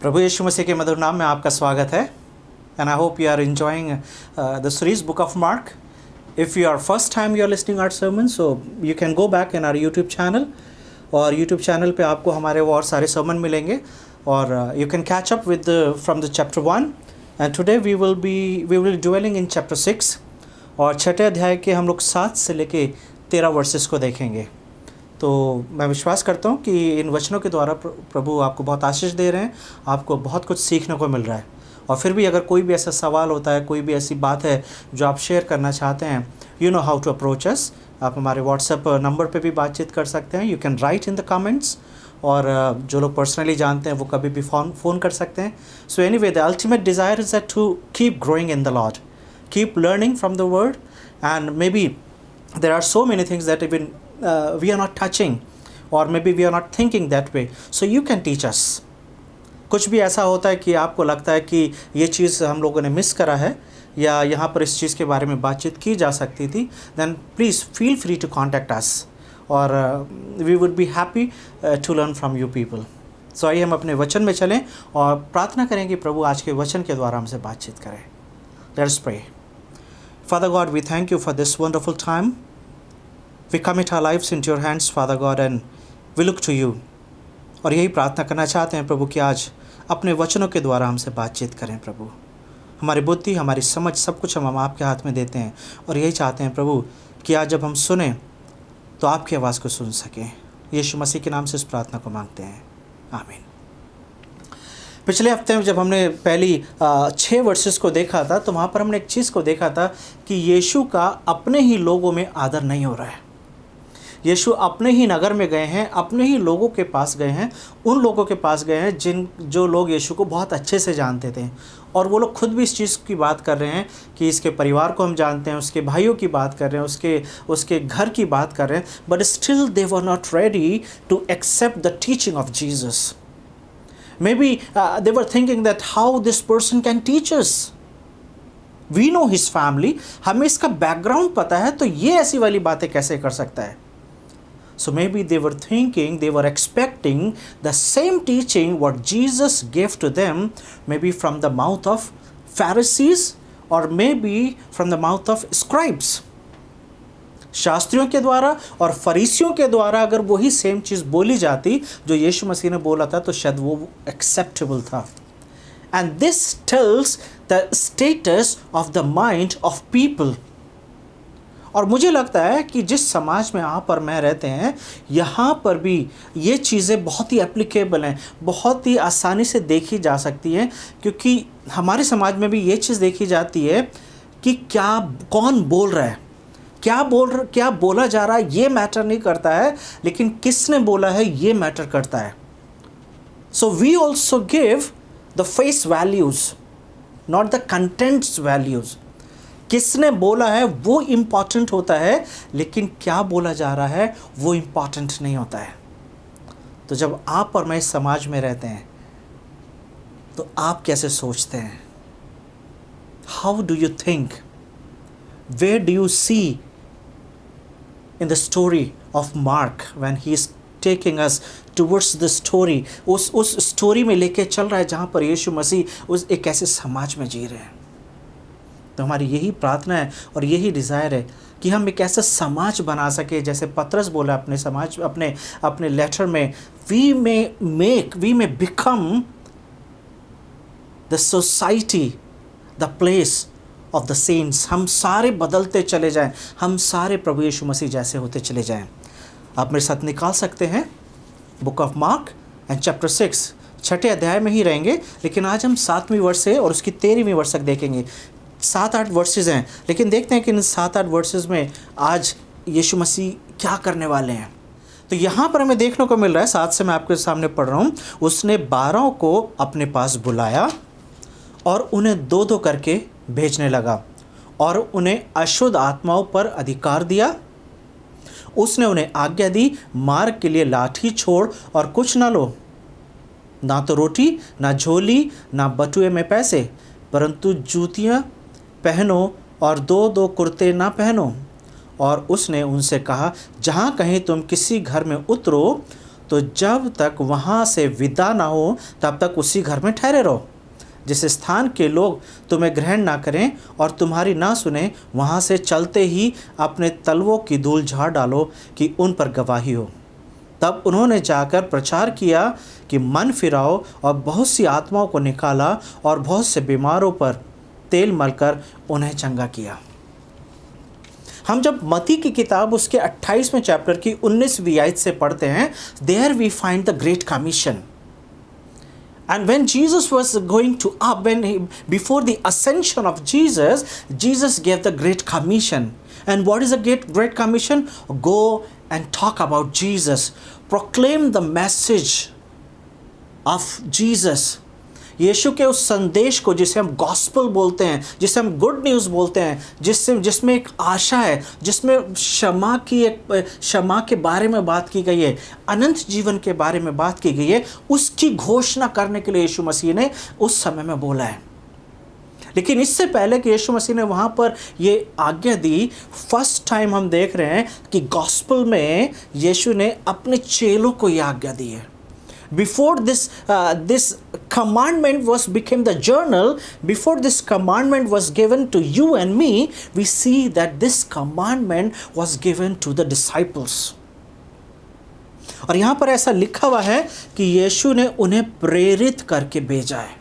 प्रभु यीशु मसीह के मधुर नाम में आपका स्वागत है and I hope you are enjoying the series book of Mark. If you are first time you are listening our sermon, so you can go back in our YouTube channel. और YouTube channel पे आपको हमारे वो और सारे sermon मिलेंगे और you can catch up with from the chapter 1. And today we will dwelling in chapter 6 और छठे अध्याय के हम लोग 7 से लेके 13 वर्सेस को देखेंगे. तो मैं विश्वास करता हूँ कि इन वचनों के द्वारा प्रभु आपको बहुत आशीष दे रहे हैं, आपको बहुत कुछ सीखने को मिल रहा है. और फिर भी अगर कोई भी ऐसा सवाल होता है, कोई भी ऐसी बात है जो आप शेयर करना चाहते हैं, you know how to approach us. आप हमारे व्हाट्सएप नंबर पे भी बातचीत कर सकते हैं. You can write in the comments. और जो लोग पर्सनली जानते हैं वो कभी भी फ़ोन कर सकते हैं. So anyway, the ultimate desire is that to keep growing in the Lord, keep learning from the word. And maybe there are so many things that even we are not touching, or maybe we are not thinking that way, so you can teach us. कुछ भी ऐसा होता है कि आपको लगता है कि ये चीज़ हम लोगों ने मिस करा है या यहाँ पर इस चीज़ के बारे में बातचीत की जा सकती थी, then please feel free to contact us, और we would be happy to learn from you people. So आइए हम अपने वचन में चलें और प्रार्थना करें कि प्रभु आज के वचन के द्वारा हमसे बातचीत करें. Let us pray. Father God, we thank you for this wonderful time. We commit our lives into your hands, Father God, and we look to you. और यही प्रार्थना करना चाहते हैं प्रभु कि आज अपने वचनों के द्वारा हमसे बातचीत करें. प्रभु, हमारी बुद्धि, हमारी समझ, सब कुछ हम आपके हाथ में देते हैं और यही चाहते हैं प्रभु कि आज जब हम सुने तो आपकी आवाज़ को सुन सकें. यीशु मसीह के नाम से इस प्रार्थना को मांगते हैं, आमीन. पिछले हफ्ते में जब हमने पहली 6 वर्सेस को देखा था तो वहाँ पर हमने एक चीज़ को देखा था कि यीशु का अपने ही लोगों में आदर नहीं हो रहा है. यीशु अपने ही नगर में गए हैं, अपने ही लोगों के पास गए हैं, उन लोगों के पास गए हैं जो लोग यीशु को बहुत अच्छे से जानते थे. और वो लोग खुद भी इस चीज़ की बात कर रहे हैं कि इसके परिवार को हम जानते हैं, उसके भाइयों की बात कर रहे हैं, उसके घर की बात कर रहे हैं. But still they were not ready to accept the teaching of Jesus. Maybe they were thinking that how this person can teach us. We know his family. हमें इसका background पता है, तो ये ऐसी वाली बातें कैसे कर सकता है. So maybe they were thinking, they were expecting the same teaching what Jesus gave to them, maybe from the mouth of Pharisees or maybe from the mouth of scribes. शास्त्रियों के द्वारा और फरीसियों के द्वारा अगर वही सेम चीज़ बोली जाती जो यीशु मसीह ने बोला था तो शायद वो एक्सेप्टेबल था. And this tells the status of the mind of people. और मुझे लगता है कि जिस समाज में आप और मैं रहते हैं यहाँ पर भी ये चीज़ें बहुत ही एप्लीकेबल हैं, बहुत ही आसानी से देखी जा सकती हैं, क्योंकि हमारे समाज में भी ये चीज़ देखी जाती है कि कौन बोल रहा है, क्या बोला जा रहा है ये मैटर नहीं करता है, लेकिन किसने बोला है ये मैटर करता है. So we also give the face values, not the contents values. किसने बोला है वो इम्पॉर्टेंट होता है, लेकिन क्या बोला जा रहा है वो इम्पॉर्टेंट नहीं होता है. तो जब आप और मैं इस समाज में रहते हैं तो आप कैसे सोचते हैं? How do you think? Where do you see in the story of Mark when he is taking us towards the story, उस स्टोरी में लेके चल रहा है जहाँ पर यीशु मसीह उस एक ऐसे समाज में जी रहे हैं. तो हमारी यही प्रार्थना है और यही डिज़ायर है कि हम एक ऐसा समाज बना सके जैसे पतरस बोला अपने लेटर में, we may become the society, the place of the saints. हम सारे बदलते चले जाएं, हम सारे प्रभु यीशु मसीह जैसे होते चले जाएं. आप मेरे साथ निकाल सकते हैं book of mark and chapter 6. छठे अध्याय में ही रहेंगे, लेकिन आज हम 7वीं वर्ष से और उसकी 13वीं वर्ष तक देखेंगे. 7-8 वर्सेस हैं, लेकिन देखते हैं कि इन 7-8 वर्सेस में आज यीशु मसीह क्या करने वाले हैं. तो यहाँ पर हमें देखने को मिल रहा है, 7 से मैं आपके सामने पढ़ रहा हूँ. उसने 12 को अपने पास बुलाया और उन्हें 2-2 करके भेजने लगा और उन्हें अशुद्ध आत्माओं पर अधिकार दिया. उसने उन्हें आज्ञा दी, मार्ग के लिए लाठी छोड़ और कुछ ना लो, ना तो रोटी, ना झोली, ना बटुए में पैसे, परंतु जूतियाँ पहनो और 2-2 कुर्ते ना पहनो. और उसने उनसे कहा, जहाँ कहीं तुम किसी घर में उतरो तो जब तक वहाँ से विदा ना हो तब तक उसी घर में ठहरे रहो। जिस स्थान के लोग तुम्हें ग्रहण ना करें और तुम्हारी ना सुने, वहाँ से चलते ही अपने तलवों की धूल झाड़ डालो कि उन पर गवाही हो। तब उन्होंने जाकर प्रचार किया कि मन फिराओ, और बहुत सी आत्माओं को निकाला और बहुत से बीमारों पर तेल मलकर उन्हें चंगा किया। हम जब मत्ती की किताब उसके 28वें चैप्टर की 19वीं आयत से पढ़ते हैं, there we find the great commission. And when Jesus was going to up, before the ascension of Jesus, Jesus gave the Great Commission. And what is the Great Commission? Go and talk about Jesus. Proclaim the message of Jesus. यीशु के उस संदेश को, जिसे हम gospel बोलते हैं, जिसे हम गुड न्यूज़ बोलते हैं, जिसमें एक आशा है, जिसमें क्षमा के बारे में बात की गई है, अनंत जीवन के बारे में बात की गई है, उसकी घोषणा करने के लिए यीशु मसीह ने उस समय में बोला है। लेकिन इससे पहले कि यीशु मसीह ने वहाँ पर ये आज्ञा दी, फर्स्ट टाइम हम देख रहे हैं कि गॉस्पल में यीशु ने अपने चेलों को ये आज्ञा दी है। Before this commandment became the journal, before this commandment was given to you and me, we see that this commandment was given to the disciples. और यहाँ पर ऐसा लिखा हुआ है कि यीशु ने उन्हें प्रेरित करके भेजा है।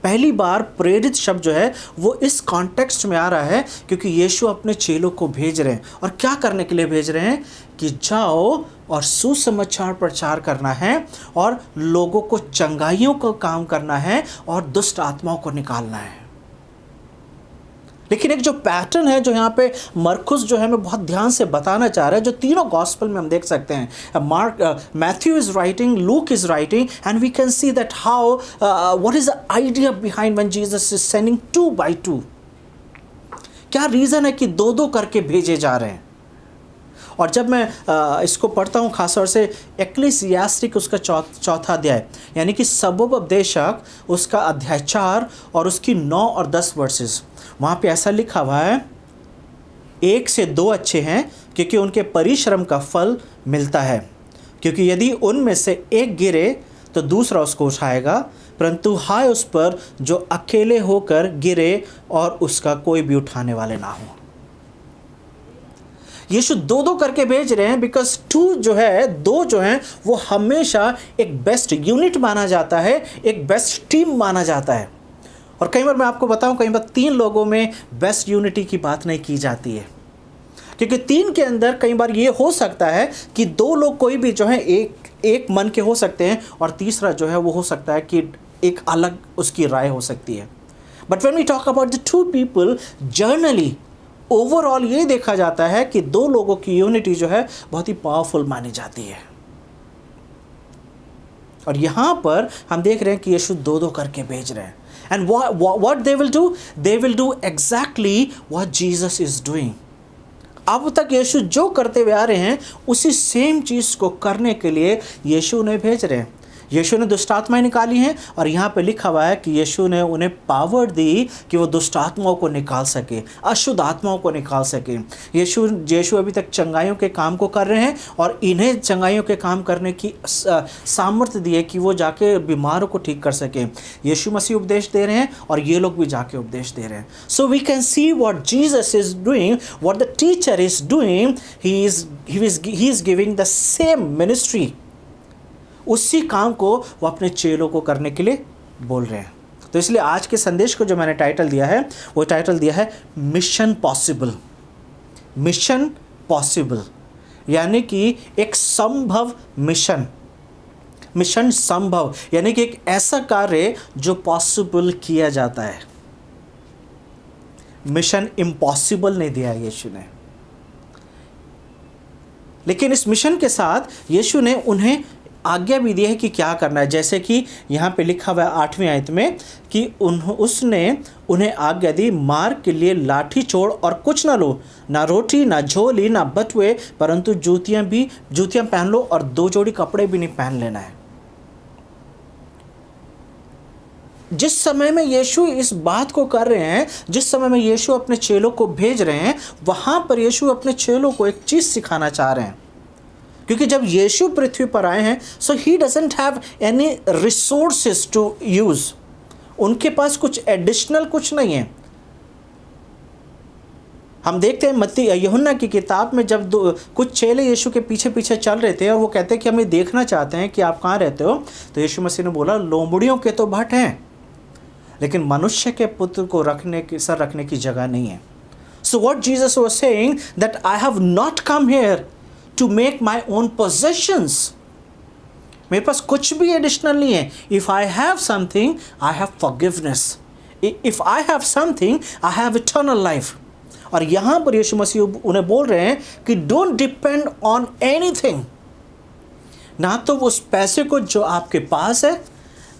पहली बार प्रेरित शब्द जो है वो इस कॉन्टेक्स्ट में आ रहा है क्योंकि यीशु अपने चेलों को भेज रहे हैं। और क्या करने के लिए भेज रहे हैं? कि जाओ और सुसमाचार प्रचार करना है और लोगों को चंगाइयों का काम करना है और दुष्ट आत्माओं को निकालना है। लेकिन एक जो पैटर्न है जो यहाँ पे मरकुस जो है मैं बहुत ध्यान से बताना चाह रहा है, जो तीनों गॉस्पेल में हम देख सकते हैं। Matthew is writing, Luke is writing, and we can see that how what is the idea behind when Jesus is sending 2 by 2। क्या रीज़न है कि 2-2 करके भेजे जा रहे हैं? और जब मैं इसको पढ़ता हूँ खासतौर से एक्लीसियास्टिक उसका चौथा अध्याय, यानी कि सबोपदेशक उसका अध्याय 4 और उसकी 9 और 10 वर्सेस, वहाँ पे ऐसा लिखा हुआ है, 1 से 2 अच्छे हैं क्योंकि उनके परिश्रम का फल मिलता है, क्योंकि यदि उनमें से एक गिरे तो दूसरा उसको उठाएगा, परंतु हाय उस पर जो अकेले होकर गिरे और उसका कोई भी उठाने वाले ना हो। यीशु 2-2 करके भेज रहे हैं बिकॉज 2 जो है वो हमेशा एक बेस्ट यूनिट माना जाता है, एक बेस्ट टीम माना जाता है। और कई बार मैं आपको बताऊं, कई बार 3 लोगों में बेस्ट यूनिटी की बात नहीं की जाती है, क्योंकि 3 के अंदर कई बार ये हो सकता है कि 2 लोग कोई भी जो है एक मन के हो सकते हैं और तीसरा जो है वो हो सकता है कि एक अलग उसकी राय हो सकती है। But when we talk about the 2 people, generally overall ये देखा जाता है कि 2 लोगों की यूनिटी जो है बहुत ही पावरफुल मानी जाती है। और यहाँ पर हम देख रहे हैं कि यीशु 2-2 करके भेज रहे हैं। And what they will do? They will do exactly what Jesus is doing. अब तक यीशु जो करते हुए आ रहे हैं उसी सेम चीज़ को करने के लिए यीशु उन्हें भेज रहे हैं। यीशु ने दुष्ट आत्माएं निकाली हैं और यहाँ पे लिखा हुआ है कि यीशु ने उन्हें पावर दी कि वो दुष्ट आत्माओं को निकाल सके, अशुद्ध आत्माओं को निकाल सके। यीशु अभी तक चंगाइयों के काम को कर रहे हैं और इन्हें चंगाइयों के काम करने की सामर्थ्य दी है कि वो जाके बीमारों को ठीक कर सके। यीशु मसीह उपदेश दे रहे हैं और ये लोग भी जाके उपदेश दे रहे हैं। So we can see what Jesus is doing, what the teacher is doing. He is giving the same ministry. उसी काम को वो अपने चेलों को करने के लिए बोल रहे हैं। तो इसलिए आज के संदेश को जो मैंने टाइटल दिया है वो टाइटल दिया है मिशन पॉसिबल। मिशन पॉसिबल यानी कि एक संभव मिशन, मिशन संभव यानी कि एक ऐसा कार्य जो पॉसिबल किया जाता है। मिशन इम्पॉसिबल नहीं दिया यीशु ने, लेकिन इस मिशन के साथ यीशु ने उन्हें आज्ञा भी दी है कि क्या करना है। जैसे कि यहाँ पे लिखा हुआ है 8वीं आयत में कि उसने उन्हें आज्ञा दी, मार्ग के लिए लाठी छोड़ और कुछ ना लो, ना रोटी, ना झोली, ना बटुए, परंतु जूतियाँ पहन लो और 2 जोड़ी कपड़े भी नहीं पहन लेना है। जिस समय में यीशु इस बात को कर रहे हैं, जिस समय में यीशु अपने चेलों को भेज रहे हैं, वहाँ पर यीशु अपने चेलों को एक चीज़ सिखाना चाह रहे हैं क्योंकि जब यीशु पृथ्वी पर आए हैं, so he doesn't have any resources to use. उनके पास कुछ एडिशनल कुछ नहीं है। हम देखते हैं मत्ती यूहन्ना की किताब में जब कुछ चेले यीशु के पीछे पीछे चल रहे थे और वो कहते हैं कि हमें देखना चाहते हैं कि आप कहाँ रहते हो, तो यीशु मसीह ने बोला लोमड़ियों के तो भट्ट हैं, लेकिन मनुष्य के पुत्र को सर रखने की जगह नहीं है। So what Jesus was saying that I have not come here to make my own possessions. मेरे पास कुछ भी एडिशनल नहीं है। If I have something I have forgiveness, if I have something I have eternal life. और यहाँ पर यीशु मसीह उन्हें बोल रहे हैं कि डोंट डिपेंड ऑन एनीथिंग, ना तो उस पैसे को जो आपके पास है,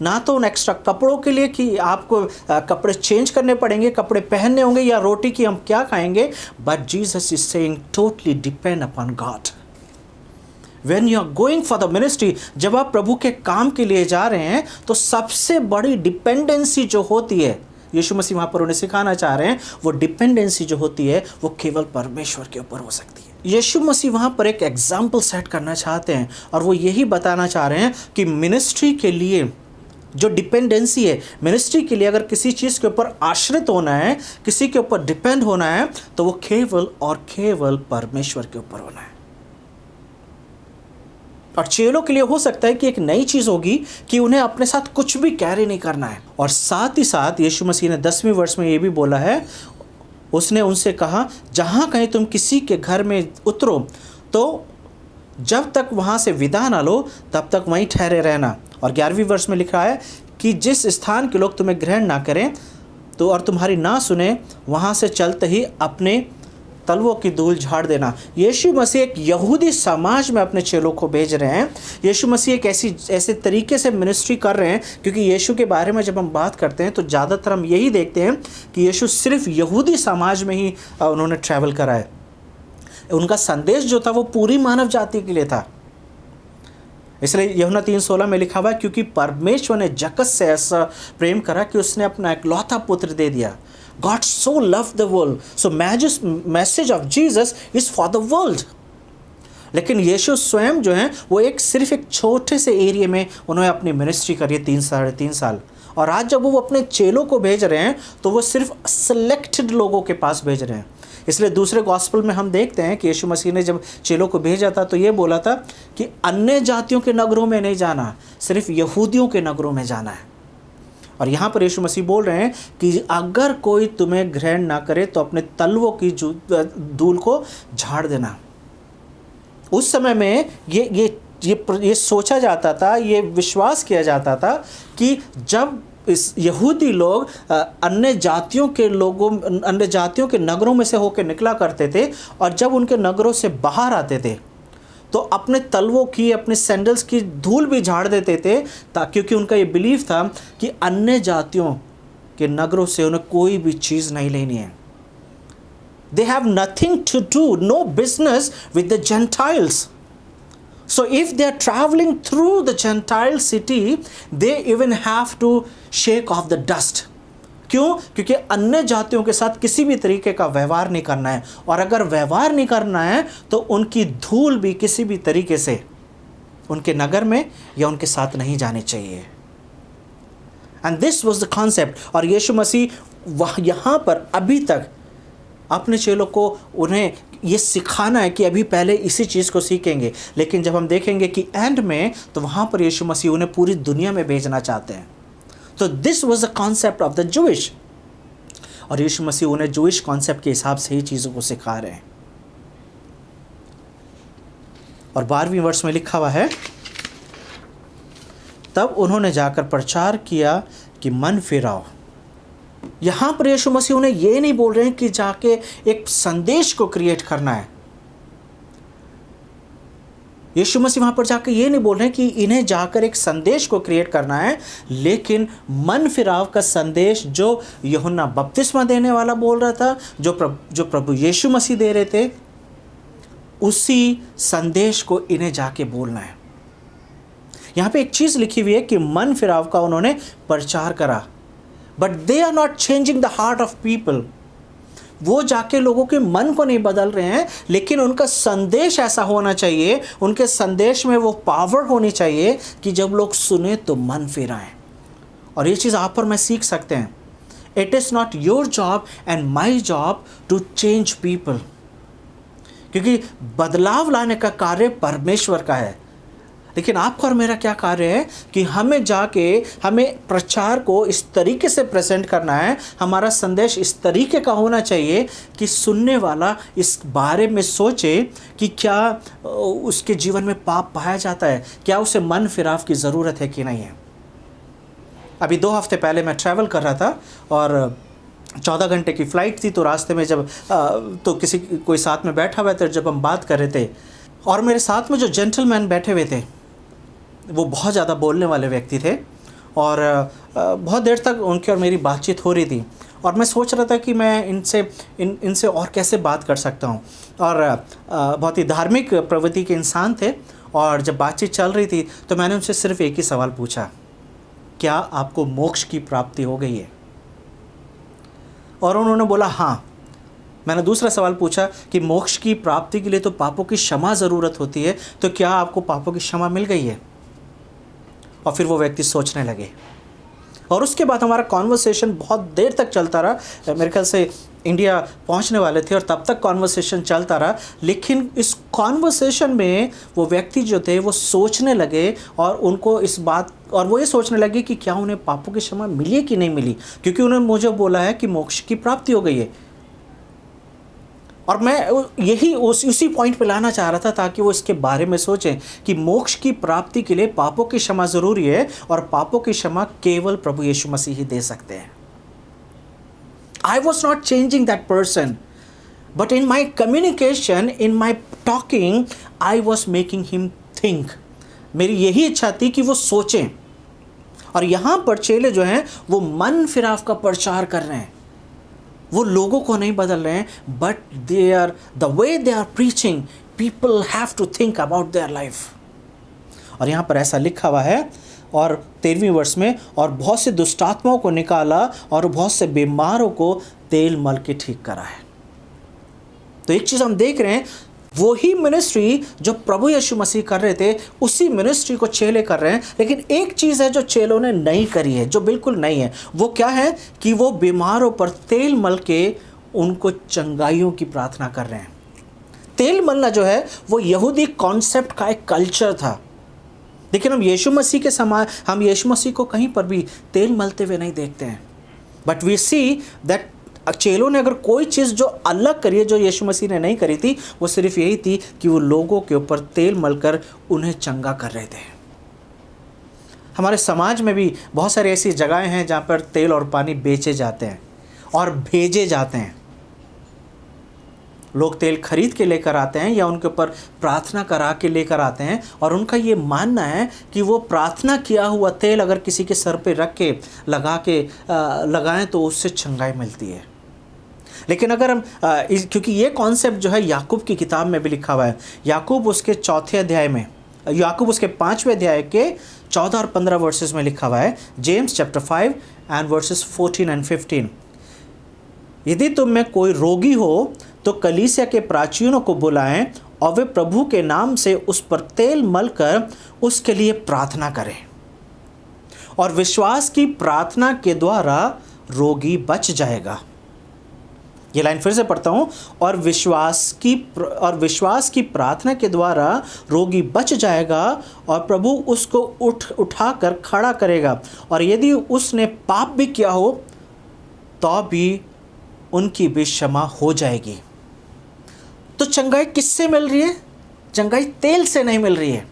ना तो उन एक्स्ट्रा कपड़ों के लिए कि आपको कपड़े चेंज करने पड़ेंगे, कपड़े पहनने होंगे, या रोटी की हम क्या खाएंगे। But Jesus is saying totally depend upon God. When you are going for the ministry, जब आप प्रभु के काम के लिए जा रहे हैं, तो सबसे बड़ी डिपेंडेंसी जो होती है, यीशु मसीह वहाँ पर उन्हें सिखाना चाह रहे हैं, वो डिपेंडेंसी जो होती है वो केवल परमेश्वर के ऊपर हो सकती है। यीशु मसीह वहाँ पर एक एग्जाम्पल सेट करना चाहते हैं और वो यही बताना चाह रहे हैं कि मिनिस्ट्री के लिए जो डिपेंडेंसी है, मिनिस्ट्री के लिए अगर किसी चीज़ के ऊपर आश्रित होना है, किसी के ऊपर डिपेंड होना है, तो वो केवल और केवल परमेश्वर के ऊपर होना है। और चेलों के लिए हो सकता है कि एक नई चीज़ होगी कि उन्हें अपने साथ कुछ भी कैरी नहीं करना है। और साथ ही साथ यीशु मसीह ने 10वें वर्ष में ये भी बोला है, उसने उनसे कहा जहाँ कहीं तुम किसी के घर में उतरो तो जब तक वहाँ से विदा ना लो तब तक वहीं ठहरे रहना। और 11वें वर्ष में लिखा है कि जिस स्थान के लोग तुम्हें ग्रहण ना करें तो और तुम्हारी ना सुने, वहाँ से चलते ही अपने तलवों की धूल झाड़ देना। यीशु मसीह एक यहूदी समाज में अपने चेलों को भेज रहे हैं। यीशु मसीह एक ऐसे तरीके से मिनिस्ट्री कर रहे हैं, क्योंकि यीशु के बारे में जब हम बात करते हैं तो ज़्यादातर हम यही देखते हैं कि यीशु सिर्फ यहूदी समाज में ही उन्होंने ट्रैवल करा है। उनका संदेश जो था वो पूरी मानव जाति के लिए था। इसलिए यूहन्ना 3:16 में लिखा हुआ है, क्योंकि परमेश्वर ने जगत से ऐसा प्रेम करा कि उसने अपना इकलौता पुत्र दे दिया। God so loved the world. So message of Jesus is for the world. लेकिन यीशु स्वयं जो हैं वो सिर्फ एक छोटे से एरिया में उन्होंने अपनी मिनिस्ट्री करी है 3-3.5 साल। और आज जब वो अपने चेलों को भेज रहे हैं तो वो सिर्फ सेलेक्टेड लोगों के पास भेज रहे हैं। इसलिए दूसरे गॉस्पेल में हम देखते हैं कि यीशु मसीह ने जब चेलों को भेजा था तो ये बोला था कि अन्य जातियों के नगरों में नहीं जाना, सिर्फ यहूदियों के नगरों में जाना है। और यहाँ पर यीशु मसीह बोल रहे हैं कि अगर कोई तुम्हें ग्रहण ना करे तो अपने तलवों की धूल को झाड़ देना। उस समय में ये सोचा जाता था, ये विश्वास किया जाता था कि जब इस यहूदी लोग अन्य जातियों के नगरों में से होकर निकला करते थे और जब उनके नगरों से बाहर आते थे तो अपने तलवों की, अपने सैंडल्स की धूल भी झाड़ देते थे, क्योंकि उनका ये बिलीव था कि अन्य जातियों के नगरों से उन्हें कोई भी चीज़ नहीं लेनी है। They have nothing to do, no business with the Gentiles. So if they are traveling through the Gentile city, they even have to shake off the dust. क्यों? क्योंकि अन्य जातियों के साथ किसी भी तरीके का व्यवहार नहीं करना है, और अगर व्यवहार नहीं करना है तो उनकी धूल भी किसी भी तरीके से उनके नगर में या उनके साथ नहीं जानी चाहिए। And this was the concept. और यीशु मसीह यहाँ पर अभी तक अपने चेलों को उन्हें ये सिखाना है कि अभी पहले इसी चीज़ को सीखेंगे, लेकिन जब हम देखेंगे कि एंड में तो वहाँ पर यीशु मसीह उन्हें पूरी दुनिया में भेजना चाहते हैं। तो this was the concept of the Jewish, और यीशु मसीह उन्हें जूइश कॉन्सेप्ट के हिसाब से ही चीज़ों को सिखा रहे हैं। और 12वें वर्ष में लिखा हुआ है, तब उन्होंने जाकर प्रचार किया कि मन फिराओ। यहाँ पर यीशु मसीह उन्हें ये नहीं बोल रहे हैं कि जाके एक संदेश को क्रिएट करना है। यीशु मसीह वहाँ पर जाकर ये नहीं बोल रहे हैं कि इन्हें जाकर एक संदेश को क्रिएट करना है, लेकिन मन फिराव का संदेश जो यूहन्ना बपतिस्मा देने वाला बोल रहा था, जो प्रभु यीशु मसीह दे रहे थे, उसी संदेश को इन्हें जाके बोलना है। यहाँ पे एक चीज़ लिखी हुई है कि मन फिराव का उन्होंने प्रचार करा, but they are not changing the heart of people. वो जाके लोगों के मन को नहीं बदल रहे हैं, लेकिन उनका संदेश ऐसा होना चाहिए, उनके संदेश में वो पावर होनी चाहिए कि जब लोग सुने तो मन फिराएं। और ये चीज़ आप और मैं सीख सकते हैं। It is not your job and my job to change people, क्योंकि बदलाव लाने का कार्य परमेश्वर का है। लेकिन आपका और मेरा क्या कार्य है कि हमें जाके हमें प्रचार को इस तरीके से प्रेजेंट करना है, हमारा संदेश इस तरीके का होना चाहिए कि सुनने वाला इस बारे में सोचे कि क्या उसके जीवन में पाप पाया जाता है, क्या उसे मन फिराव की ज़रूरत है कि नहीं है। अभी 2 हफ्ते पहले मैं ट्रैवल कर रहा था और 14 घंटे की फ़्लाइट थी। तो रास्ते में जब तो कोई साथ में बैठा हुआ था, जब हम बात कर रहे थे और मेरे साथ में जो जेंटलमैन बैठे हुए थे वो बहुत ज़्यादा बोलने वाले व्यक्ति थे और बहुत देर तक उनकी और मेरी बातचीत हो रही थी और मैं सोच रहा था कि मैं इनसे और कैसे बात कर सकता हूँ। और बहुत ही धार्मिक प्रवृत्ति के इंसान थे और जब बातचीत चल रही थी तो मैंने उनसे सिर्फ एक ही सवाल पूछा, क्या आपको मोक्ष की प्राप्ति हो गई है? और उन्होंने बोला हाँ। मैंने दूसरा सवाल पूछा कि मोक्ष की प्राप्ति के लिए तो पापों की क्षमा ज़रूरत होती है, तो क्या आपको पापों की क्षमा मिल गई है? और फिर वो व्यक्ति सोचने लगे और उसके बाद हमारा कॉन्वर्सेशन बहुत देर तक चलता रहा। मेरे ख्याल से इंडिया पहुंचने वाले थे और तब तक कॉन्वर्सेशन चलता रहा। लेकिन इस कॉन्वर्सेशन में वो व्यक्ति जो थे वो सोचने लगे और उनको इस बात और वो ये सोचने लगे कि क्या उन्हें पापों की क्षमा मिली है कि नहीं मिली, क्योंकि उन्होंने मुझे बोला है कि मोक्ष की प्राप्ति हो गई है। और मैं यही उसी पॉइंट पे लाना चाह रहा था ताकि वो इसके बारे में सोचें कि मोक्ष की प्राप्ति के लिए पापों की क्षमा ज़रूरी है और पापों की क्षमा केवल प्रभु यीशु मसीह ही दे सकते हैं। I was not changing that person, but in my communication, in my talking, I was making him think. मेरी यही इच्छा थी कि वो सोचें। और यहाँ पर चेले जो हैं वो मन फिराव का प्रचार कर रहे हैं, वो लोगों को नहीं बदल रहे हैं, but they are the way they are preaching, people have to think about their life. और यहाँ पर ऐसा लिखा हुआ है और 13वीं वर्ष में, और बहुत से दुष्टात्माओं को निकाला और बहुत से बीमारों को तेल मल के ठीक करा है। तो एक चीज़ हम देख रहे हैं, वही मिनिस्ट्री जो प्रभु यीशु मसीह कर रहे थे उसी मिनिस्ट्री को चेले कर रहे हैं। लेकिन एक चीज़ है जो चेलों ने नहीं करी है, जो बिल्कुल नहीं है, वो क्या है कि वो बीमारों पर तेल मल के उनको चंगाइयों की प्रार्थना कर रहे हैं। तेल मलना जो है वो यहूदी कॉन्सेप्ट का एक कल्चर था, लेकिन हम यीशु मसीह के समान हम यीशु मसीह को कहीं पर भी तेल मलते हुए नहीं देखते हैं। बट वी सी दैट चेलों ने अगर कोई चीज़ जो अलग करी है, जो यीशु मसीह ने नहीं करी थी, वो सिर्फ यही थी कि वो लोगों के ऊपर तेल मलकर उन्हें चंगा कर रहे थे। हमारे समाज में भी बहुत सारी ऐसी जगहें हैं जहाँ पर तेल और पानी बेचे जाते हैं और भेजे जाते हैं। लोग तेल खरीद के लेकर आते हैं या उनके ऊपर प्रार्थना करा के लेकर आते हैं और उनका ये मानना है कि वो प्रार्थना किया हुआ तेल अगर किसी के सर पे रख के लगाएं तो उससे चंगाई मिलती है। लेकिन अगर हम क्योंकि ये कॉन्सेप्ट जो है याकूब की किताब में भी लिखा हुआ है, याकूब उसके 4थे अध्याय में, याकूब उसके 5वें अध्याय के 14 और 15 वर्सेस में लिखा हुआ है, James chapter 5 and versus 14 and 15। यदि तुम में कोई रोगी हो तो कलीसिया के प्राचीनों को बुलाएं और वे प्रभु के नाम से उस पर तेल मलकर उसके लिए प्रार्थना करें, और विश्वास की प्रार्थना के द्वारा रोगी बच जाएगा। ये लाइन फिर से पढ़ता हूँ, और विश्वास की प्रार्थना के द्वारा रोगी बच जाएगा और प्रभु उसको उठाकर खड़ा करेगा, और यदि उसने पाप भी किया हो तो भी उनकी भी क्षमा हो जाएगी। तो चंगाई किससे मिल रही है? चंगाई तेल से नहीं मिल रही है,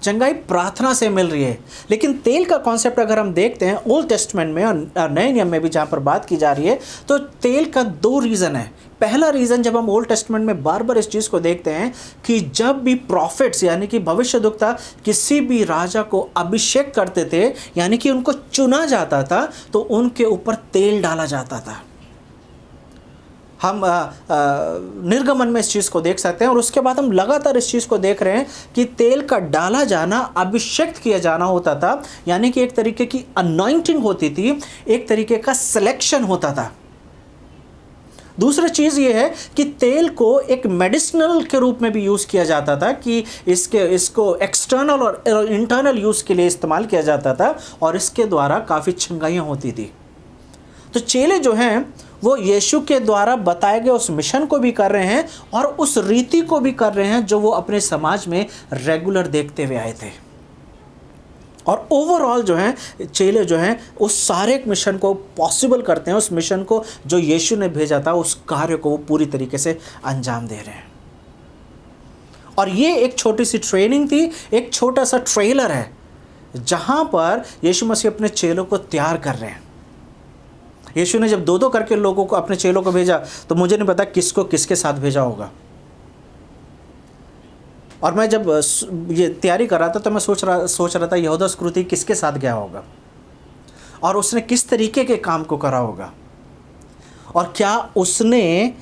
चंगाई प्रार्थना से मिल रही है। लेकिन तेल का कॉन्सेप्ट अगर हम देखते हैं ओल्ड टेस्टमेंट में और नए नियम में भी जहाँ पर बात की जा रही है, तो तेल का 2 रीज़न है। पहला रीज़न, जब हम ओल्ड टेस्टमेंट में बार बार इस चीज़ को देखते हैं कि जब भी प्रॉफिट्स यानी कि भविष्यद्वक्ता किसी भी राजा को अभिषेक करते थे, यानी कि उनको चुना जाता था, तो उनके ऊपर तेल डाला जाता था। हम निर्गमन में इस चीज़ को देख सकते हैं और उसके बाद हम लगातार इस चीज़ को देख रहे हैं कि तेल का डाला जाना, अभिषेक किया जाना होता था, यानी कि एक तरीके की अनॉइंटिंग होती थी, एक तरीके का सिलेक्शन होता था। दूसरी चीज़ ये है कि तेल को एक मेडिसिनल के रूप में भी यूज़ किया जाता था, कि इसको एक्सटर्नल और इंटरनल यूज़ के लिए इस्तेमाल किया जाता था, और इसके द्वारा काफ़ी चंगाइयाँ होती थी। तो चेले जो हैं वो यीशु के द्वारा बताए गए उस मिशन को भी कर रहे हैं और उस रीति को भी कर रहे हैं जो वो अपने समाज में रेगुलर देखते हुए आए थे। और ओवरऑल जो है चेले जो हैं उस सारे मिशन को पॉसिबल करते हैं, उस मिशन को जो यीशु ने भेजा था, उस कार्य को वो पूरी तरीके से अंजाम दे रहे हैं। और ये एक छोटी सी ट्रेनिंग थी, एक छोटा सा ट्रेलर है जहां पर यीशु मसीह अपने चेलों को तैयार कर रहे हैं। यीशु ने जब दो दो करके लोगों को, अपने चेलों को भेजा, तो मुझे नहीं पता किसको किसके साथ भेजा होगा। और मैं जब ये तैयारी कर रहा था तो मैं सोच रहा था यहूदा इस्करियोती किसके साथ गया होगा और उसने किस तरीके के काम को करा होगा, और क्या उसने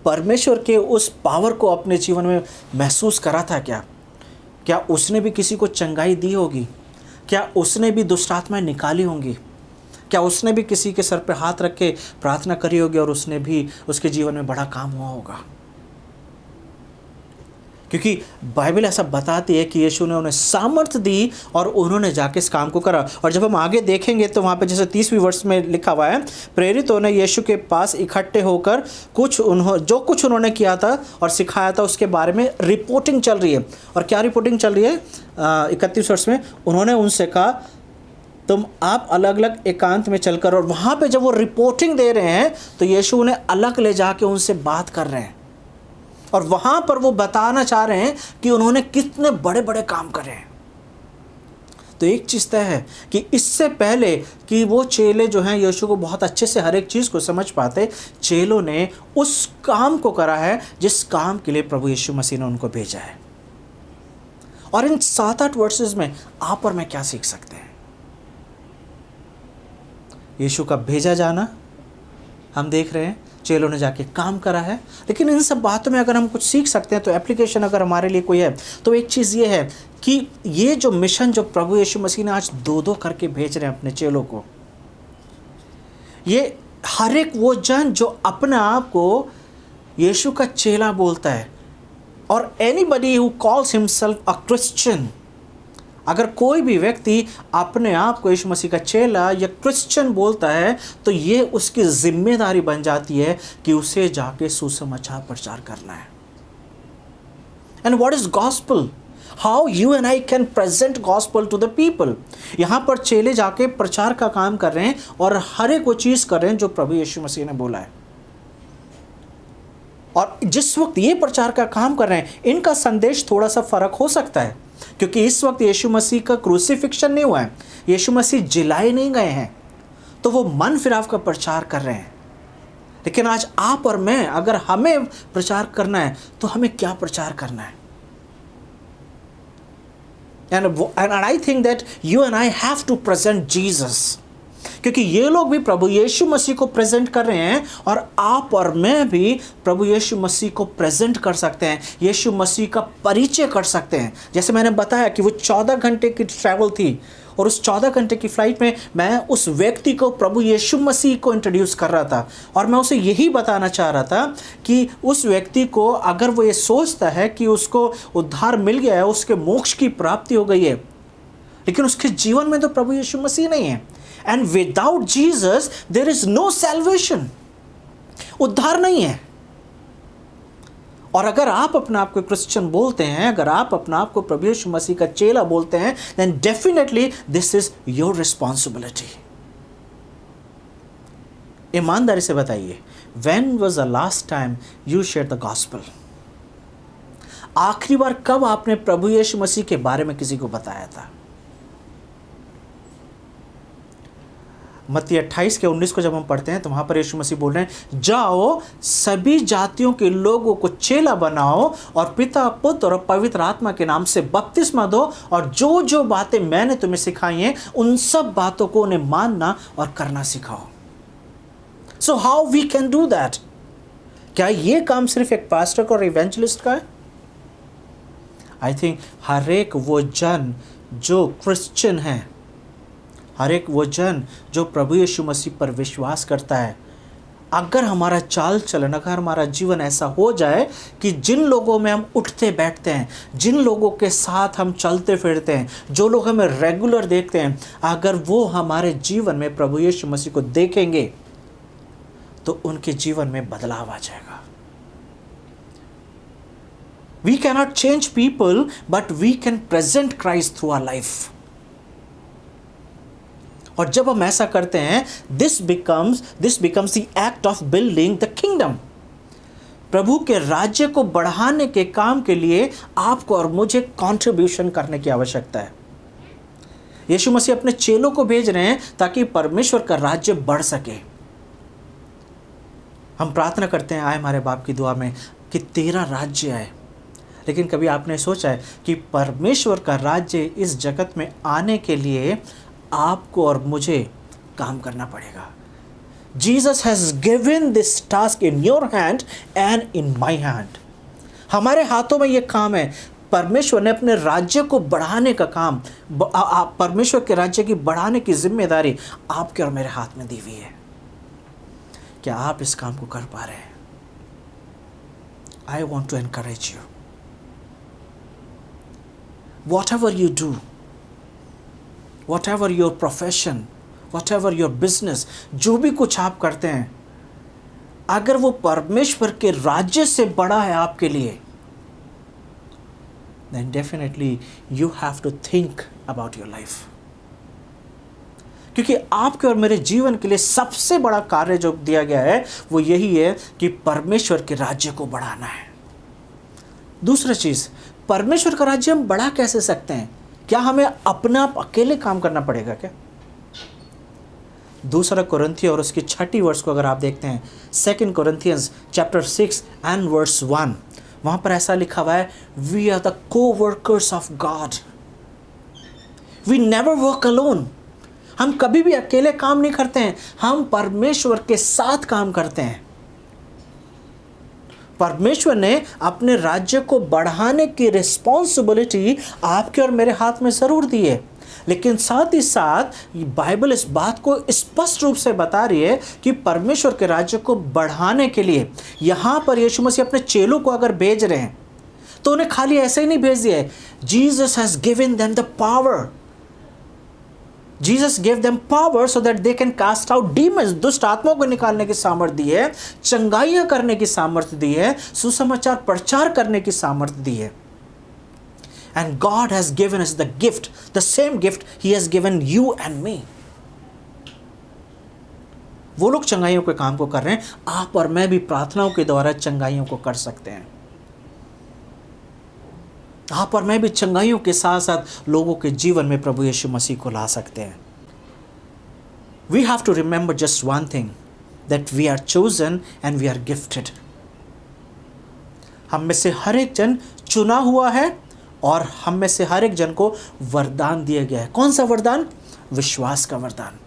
परमेश्वर के उस पावर को अपने जीवन में महसूस करा था। क्या उसने भी किसी को चंगाई दी होगी? क्या उसने भी दुष्ट आत्माएं निकाली होंगी? क्या उसने भी किसी के सर पे हाथ रख के प्रार्थना करी होगी और उसने भी, उसके जीवन में बड़ा काम हुआ होगा? क्योंकि बाइबल ऐसा बताती है कि यीशु ने उन्हें सामर्थ्य दी और उन्होंने जाके इस काम को करा। और जब हम आगे देखेंगे तो वहाँ पे जैसे 30वीं वर्ष में लिखा हुआ है, प्रेरितों ने यीशु के पास इकट्ठे होकर जो कुछ उन्होंने किया था और सिखाया था उसके बारे में रिपोर्टिंग चल रही है। और क्या रिपोर्टिंग चल रही है? 31 वर्ष में उन्होंने उनसे कहा, तुम आप अलग अलग एकांत में चलकर, और वहाँ पे जब वो रिपोर्टिंग दे रहे हैं तो यीशु उन्हें अलग ले जाके उनसे बात कर रहे हैं, और वहाँ पर वो बताना चाह रहे हैं कि उन्होंने कितने बड़े बड़े काम करे हैं। तो एक चीज़ तय है कि इससे पहले कि वो चेले जो हैं यीशु को बहुत अच्छे से हर एक चीज़ को समझ पाते, चेलों ने उस काम को करा है जिस काम के लिए प्रभु यीशु मसीह ने उनको भेजा है। और इन 7-8 वर्सेस में आप और मैं क्या सीख सकते हैं? यीशु का भेजा जाना हम देख रहे हैं, चेलों ने जाके काम करा है। लेकिन इन सब बातों में अगर हम कुछ सीख सकते हैं तो एप्लीकेशन अगर हमारे लिए कोई है तो एक चीज़ ये है कि ये जो मिशन जो प्रभु यीशु मसीह ने आज 2-2 करके भेज रहे हैं अपने चेलों को, ये हर एक वो जन जो अपने आप को यीशु का चेला बोलता है, और anybody who calls himself a Christian, अगर कोई भी व्यक्ति अपने आप को यीशु मसीह का चेला या क्रिश्चियन बोलता है तो ये उसकी जिम्मेदारी बन जाती है कि उसे जाके सुसमाचार प्रचार करना है। And what is gospel? How you and I can present gospel to the people. यहाँ पर चेले जाके प्रचार का काम कर रहे हैं और हर एक वो चीज़ कर रहे हैं जो प्रभु यीशु मसीह ने बोला है। और जिस वक्त ये प्रचार का काम कर रहे हैं, इनका संदेश थोड़ा सा फर्क हो सकता है, क्योंकि इस वक्त यीशु मसीह का क्रूसिफिक्शन नहीं हुआ है, यीशु मसीह जिलाए नहीं गए हैं, तो वो मन फिराव का प्रचार कर रहे हैं। लेकिन आज आप और मैं, अगर हमें प्रचार करना है तो हमें क्या प्रचार करना है? And I think that you and I have to present Jesus, क्योंकि ये लोग भी प्रभु यीशु मसीह को प्रेजेंट कर रहे हैं और आप और मैं भी प्रभु यीशु मसीह को प्रेजेंट कर सकते हैं, यीशु मसीह का परिचय कर सकते हैं। जैसे मैंने बताया कि वो 14 घंटे की ट्रैवल थी और उस 14 घंटे की फ्लाइट में मैं उस व्यक्ति को, प्रभु यीशु मसीह को इंट्रोड्यूस कर रहा था, और मैं उसे यही बताना चाह रहा था कि उस व्यक्ति को अगर वो ये सोचता है कि उसको उद्धार मिल गया है, उसके मोक्ष की प्राप्ति हो गई है, लेकिन उसके जीवन में तो प्रभु यीशु मसीह नहीं है, and without Jesus there is no salvation, उद्धार नहीं है। और अगर आप अपने आप को क्रिश्चियन बोलते हैं, अगर आप अपने आप को प्रभु यीशु मसीह का चेला बोलते हैं, then definitely this is your responsibility. ईमानदारी से बताइए, when was the last time you share the gospel? आखिरी बार कब आपने प्रभु यीशु मसीह के बारे में किसी को बताया था? मत्ती 28 के 19 को जब हम पढ़ते हैं तो वहाँ पर यीशु मसीह बोल रहे हैं, जाओ सभी जातियों के लोगों को चेला बनाओ और पिता, पुत्र और पवित्र आत्मा के नाम से बपतिस्मा दो, और जो जो बातें मैंने तुम्हें सिखाई हैं उन सब बातों को उन्हें मानना और करना सिखाओ। So how we can do that? क्या ये काम सिर्फ एक पास्टर का और इवेंजलिस्ट का है? आई थिंक हर एक वो जन जो क्रिश्चियन है, हर एक वो जन जो प्रभु यीशु मसीह पर विश्वास करता है, अगर हमारा चाल चलन, अगर हमारा जीवन ऐसा हो जाए कि जिन लोगों में हम उठते बैठते हैं, जिन लोगों के साथ हम चलते फिरते हैं, जो लोग हमें रेगुलर देखते हैं, अगर वो हमारे जीवन में प्रभु यीशु मसीह को देखेंगे तो उनके जीवन में बदलाव आ जाएगा। We cannot change people, but we can present Christ through our life. और जब हम ऐसा करते हैं, this becomes the act of building the kingdom. प्रभु के राज्य को बढ़ाने के काम के लिए आपको और मुझे कंट्रीब्यूशन करने की आवश्यकता है। यीशु मसीह अपने चेलों को भेज रहे हैं ताकि परमेश्वर का राज्य बढ़ सके। हम प्रार्थना करते हैं, आए हमारे बाप की दुआ में, कि तेरा राज्य आए। लेकिन कभी आपने सोचा है कि परमेश्वर का राज्य इस जगत में आने के लिए आपको और मुझे काम करना पड़ेगा। Jesus has given this task in your hand and in my hand. हमारे हाथों में ये काम है। परमेश्वर ने अपने राज्य को बढ़ाने का काम, परमेश्वर के राज्य की बढ़ाने की जिम्मेदारी आपके और मेरे हाथ में दी हुई है। क्या आप इस काम को कर पा रहे हैं? I want to encourage you, whatever you do, whatever your profession, whatever your business, जो भी कुछ आप करते हैं, अगर वो परमेश्वर के राज्य से बड़ा है आपके लिए, then definitely you have to think about your life. क्योंकि आपके और मेरे जीवन के लिए सबसे बड़ा कार्य जो दिया गया है वो यही है कि परमेश्वर के राज्य को बढ़ाना है। दूसरा चीज, परमेश्वर का राज्य हम बढ़ा कैसे सकते हैं? क्या हमें अपना अकेले काम करना पड़ेगा क्या? दूसरा कुरिन्थियों और उसकी 6 वर्ष को अगर आप देखते हैं, 2 Corinthians chapter 6 and verse 1, वहां पर ऐसा लिखा हुआ है, we are the co-workers of God. We never work alone. हम कभी भी अकेले काम नहीं करते हैं, हम परमेश्वर के साथ काम करते हैं। परमेश्वर ने अपने राज्य को बढ़ाने की रिस्पॉन्सिबिलिटी आपके और मेरे हाथ में जरूर दी है, लेकिन साथ ही साथ बाइबल इस बात को स्पष्ट रूप से बता रही है कि परमेश्वर के राज्य को बढ़ाने के लिए यहां पर यीशु मसीह अपने चेलों को अगर भेज रहे हैं तो उन्हें खाली ऐसे ही नहीं भेज दिया है। Jesus has given them the power. Jesus gave them power so that they can cast out demons. दुष्ट आत्माओं को निकालने की सामर्थ्य दी है, चंगाइयां करने की सामर्थ्य दी है, सुसमाचार प्रचार करने की सामर्थ्य दी है। And God has given us the gift, the same gift He has given you and me. वो लोग चंगाइयों के काम को कर रहे हैं, आप और मैं भी प्रार्थनाओं के द्वारा चंगाइयों को कर सकते हैं। आप और मैं भी चंगाइयों के साथ साथ लोगों के जीवन में प्रभु यीशु मसीह को ला सकते हैं। We have to remember just one thing, that we are chosen and we are gifted. हम में से हर एक जन चुना हुआ है और हम में से हर एक जन को वरदान दिया गया है। कौन सा वरदान? विश्वास का वरदान।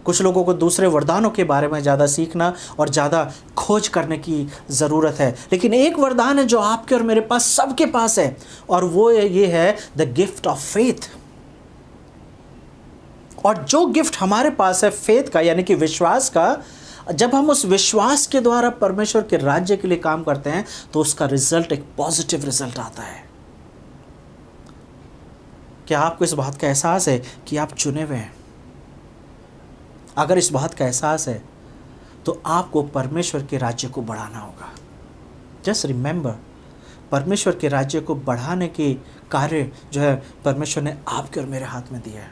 कुछ लोगों को दूसरे वरदानों के बारे में ज़्यादा सीखना और ज़्यादा खोज करने की ज़रूरत है, लेकिन एक वरदान है जो आपके और मेरे पास, सबके पास है, और वो ये है द गिफ्ट ऑफ फेथ। और जो गिफ्ट हमारे पास है फेथ का, यानी कि विश्वास का, जब हम उस विश्वास के द्वारा परमेश्वर के राज्य के लिए काम करते हैं तो उसका रिजल्ट एक पॉजिटिव रिजल्ट आता है। क्या आपको इस बात का एहसास है कि आप चुने हुए हैं? अगर इस बात का एहसास है तो आपको परमेश्वर के राज्य को बढ़ाना होगा। जस्ट रिमेंबर, परमेश्वर के राज्य को बढ़ाने के कार्य जो है परमेश्वर ने आपके और मेरे हाथ में दिया है।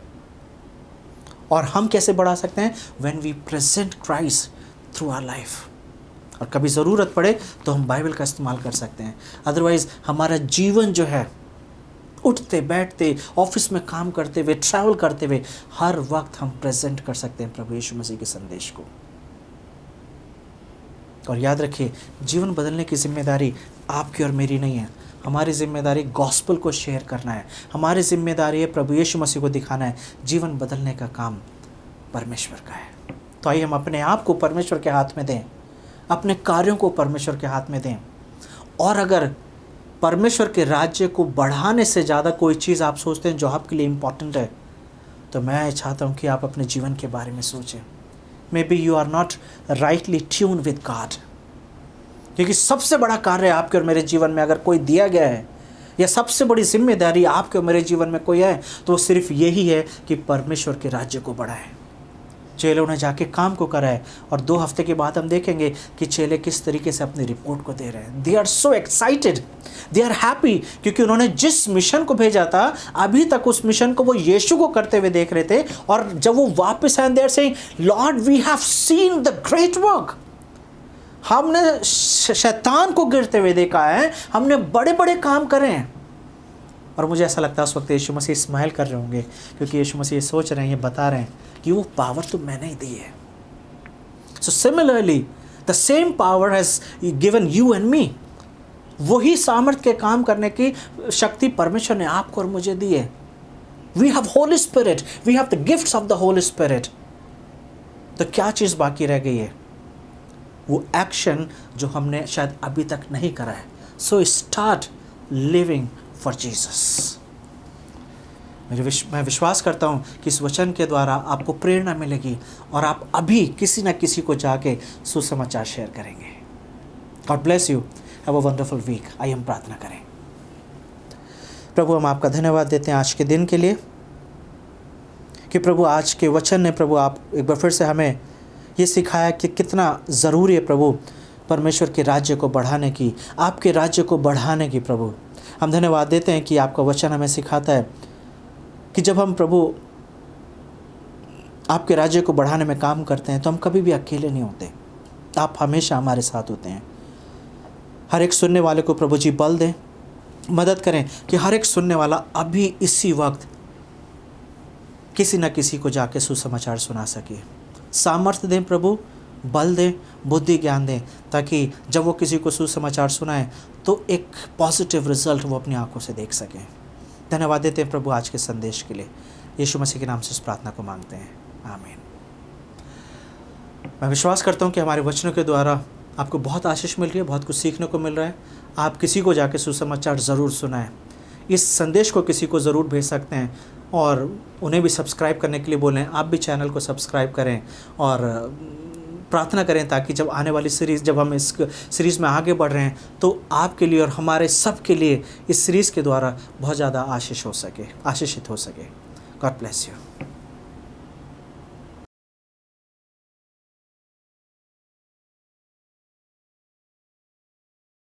और हम कैसे बढ़ा सकते हैं? When we present Christ through our life. और कभी ज़रूरत पड़े तो हम बाइबल का इस्तेमाल कर सकते हैं। अदरवाइज़ हमारा जीवन जो है, उठते बैठते, ऑफिस में काम करते हुए, ट्रैवल करते हुए, हर वक्त हम प्रेजेंट कर सकते हैं प्रभु यीशु मसीह के संदेश को। और याद रखिए, जीवन बदलने की जिम्मेदारी आपकी और मेरी नहीं है। हमारी जिम्मेदारी गॉस्पल को शेयर करना है। हमारी जिम्मेदारी है प्रभु यीशु मसीह को दिखाना है। जीवन बदलने का काम परमेश्वर का है। तो आइए हम अपने आप को परमेश्वर के हाथ में दें, अपने कार्यों को परमेश्वर के हाथ में दें। और अगर परमेश्वर के राज्य को बढ़ाने से ज़्यादा कोई चीज़ आप सोचते हैं जो आपके लिए इम्पॉर्टेंट है, तो मैं चाहता हूँ कि आप अपने जीवन के बारे में सोचें maybe you are not rightly tune with God. क्योंकि सबसे बड़ा कार्य आपके और मेरे जीवन में अगर कोई दिया गया है, या सबसे बड़ी जिम्मेदारी आपके और मेरे जीवन में कोई है, तो वो सिर्फ यही है कि परमेश्वर के राज्य को बढ़ाएं। चेलों ने जाके काम को करा है, और 2 हफ्ते के बाद हम देखेंगे कि चेले किस तरीके से अपनी रिपोर्ट को दे रहे हैं। They are so excited, they are happy, क्योंकि उन्होंने जिस मिशन को भेजा था अभी तक उस मिशन को वो यीशु को करते हुए देख रहे थे। और जब वो वापस आए, they are saying Lord we have seen the great work. हमने शैतान को गिरते हुए देखा है, हमने बड़े बड़े काम करे हैं। और मुझे ऐसा लगता है उस वक्त यीशु मसीह स्माइल कर रहे होंगे, क्योंकि यीशु मसीह सोच रहे हैं, ये बता रहे हैं कि वो पावर तो मैंने ही दी है। So similarly the same power has given you and me. वही सामर्थ्य के काम करने की शक्ति परमेश्वर ने आपको और मुझे दी है। We have Holy Spirit, we have the gifts of the Holy Spirit. तो क्या चीज़ बाकी रह गई है? वो एक्शन जो हमने शायद अभी तक नहीं करा है। So start living for Jesus. मैं विश्वास करता हूँ कि इस वचन के द्वारा आपको प्रेरणा मिलेगी और आप अभी किसी न किसी को जाके सुसमाचार शेयर करेंगे। God bless you, have a wonderful week. आइए हम प्रार्थना करें। प्रभु, हम आपका धन्यवाद देते हैं आज के दिन के लिए कि प्रभु आज के वचन ने प्रभु आप एक बार फिर से हमें ये सिखाया कि कितना ज़रूरी है प्रभु परमेश्वर के राज्य को बढ़ाने की, आपके राज्य को बढ़ाने की। प्रभु हम धन्यवाद देते हैं कि आपका वचन हमें सिखाता है कि जब हम प्रभु आपके राज्य को बढ़ाने में काम करते हैं तो हम कभी भी अकेले नहीं होते, आप हमेशा हमारे साथ होते हैं। हर एक सुनने वाले को प्रभु जी बल दें, मदद करें कि हर एक सुनने वाला अभी इसी वक्त किसी न किसी को जाके सुसमाचार सुना सके। सामर्थ्य दें प्रभु, बल दें, बुद्धि ज्ञान दें, ताकि जब वो किसी को सुसमाचार सुनाए तो एक पॉजिटिव रिजल्ट वो अपनी आंखों से देख सकें। धन्यवाद देते हैं प्रभु आज के संदेश के लिए। यीशु मसीह के नाम से इस प्रार्थना को मांगते हैं, आमीन। मैं विश्वास करता हूँ कि हमारे वचनों के द्वारा आपको बहुत आशीष मिल रही है, बहुत कुछ सीखने को मिल रहा है। आप किसी को जाके सुसमाचार ज़रूर सुनाएं। इस संदेश को किसी को ज़रूर भेज सकते हैं और उन्हें भी सब्सक्राइब करने के लिए बोलें। आप भी चैनल को सब्सक्राइब करें और प्रार्थना करें ताकि जब आने वाली सीरीज़, जब हम इस सीरीज़ में आगे बढ़ रहे हैं तो आपके लिए और हमारे सब के लिए इस सीरीज़ के द्वारा बहुत ज़्यादा आशीषित हो सके। God bless you.